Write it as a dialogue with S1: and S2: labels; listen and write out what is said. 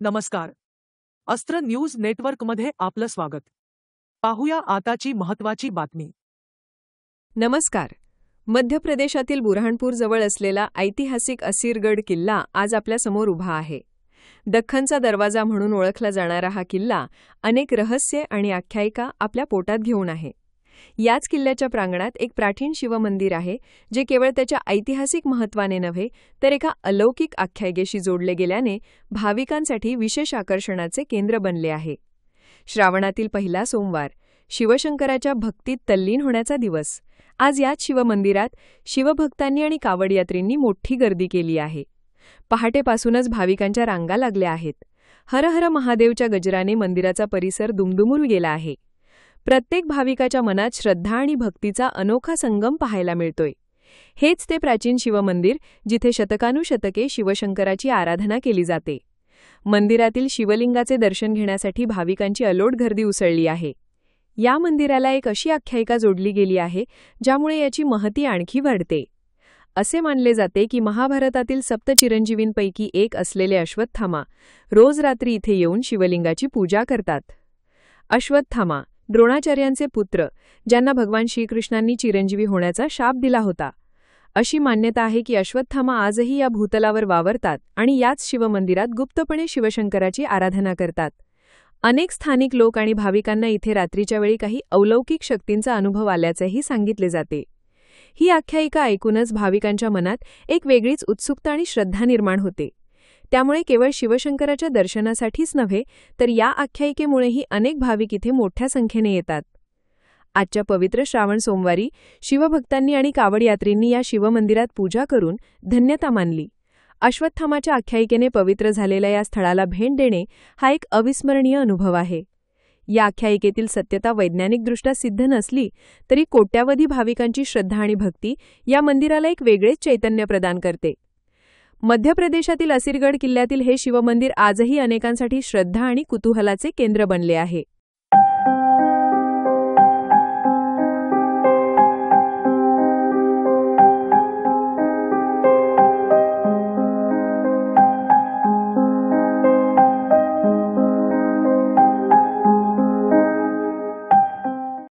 S1: नमस्कार. अस्त्र न्यूज नेटवर्कमध्ये आपलं स्वागत. पाहूया आताची महत्त्वाची बातमी.
S2: नमस्कार. मध्य प्रदेशातील बुरहानपूर जवळ असलेला ऐतिहासिक असीरगड किल्ला आज आपल्यासमोर उभा आहे. दख्खनचा दरवाजा म्हणून ओळखला जाणारा हा किल्ला अनेक रहस्ये आणि आख्यायिका आपल्या पोटात घेऊन आहे. याच किल्ल्याच्या प्रांगणात एक प्राचीन शिवमंदिर आहे, जे केवळ त्याच्या ऐतिहासिक महत्त्वाने नव्हे तर एका अलौकिक आख्यायिकेशी जोडले गेल्याने भाविकांसाठी विशेष आकर्षणाचे केंद्र बनले आहे. श्रावणातील पहिला सोमवार, शिवशंकराच्या भक्तीत तल्लीन होण्याचा दिवस. आज याच शिवमंदिरात शिवभक्तांनी आणि कावडयात्रींनी मोठी गर्दी केली आहे. पहाटेपासूनच भाविकांच्या रांगा लागल्या आहेत. हर हर महादेवच्या गजराने मंदिराचा परिसर दुमदुमून गेला आहे. प्रत्येक भाविकाच्या मनात श्रद्धा आणि भक्तीचा अनोखा संगम पाहायला मिळतोय. हेच ते प्राचीन शिवमंदिर, जिथे शतकानुशतके शिवशंकराची आराधना केली जाते. मंदिरातील शिवलिंगाचे दर्शन घेण्यासाठी भाविकांची अलोट गर्दी उसळली आहे. या मंदिराला एक अशी आख्यायिका जोडली गेली आहे, ज्यामुळे याची महती आणखी वाढते. असे मानले जाते की महाभारतातील सप्तचिरंजीवींपैकी एक असलेले अश्वत्थामा रोज रात्री इथे येऊन शिवलिंगाची पूजा करतात. अश्वत्थामा द्रोणाचार्यांचे पुत्र, ज्यांना भगवान श्रीकृष्णांनी चिरंजीवी होण्याचा शाप दिला होता. अशी मान्यता आहे की अश्वत्थामा आजही या भूतलावर वावरतात आणि याच शिवमंदिरात गुप्तपणे शिवशंकराची आराधना करतात. अनेक स्थानिक लोक आणि भाविकांना इथे रात्रीच्या वेळी काही अलौकिक शक्तींचा अनुभव आल्याचेही सांगितले जाते. ही आख्यायिका ऐकूनच भाविकांच्या मनात एक वेगळीच उत्सुकता आणि श्रद्धा निर्माण होते. त्यामुळे केवळ शिवशंकराच्या दर्शनासाठीच नव्हे तर या आख्यायिकेमुळेही अनेक भाविक इथे मोठ्या संख्येने येतात. आजच्या पवित्र श्रावण सोमवारी शिवभक्तांनी आणि कावडयात्रींनी या शिवमंदिरात पूजा करून धन्यता मानली. अश्वत्थामाच्या आख्यायिकेने पवित्र झालेल्या या स्थळाला भेट देणे हा एक अविस्मरणीय अनुभव आहे. या आख्यायिकेतील सत्यता वैज्ञानिकदृष्ट्या सिद्ध नसली तरी कोट्यावधी भाविकांची श्रद्धा आणि भक्ती या मंदिराला एक वेगळेच चैतन्य प्रदान करते. मध्य प्रदेशातील असीरगड किल्ल्यातील हे शिवमंदिर आजही अनेकांसाठी श्रद्धा आणि कुतूहलाचे केंद्र बनले आहे.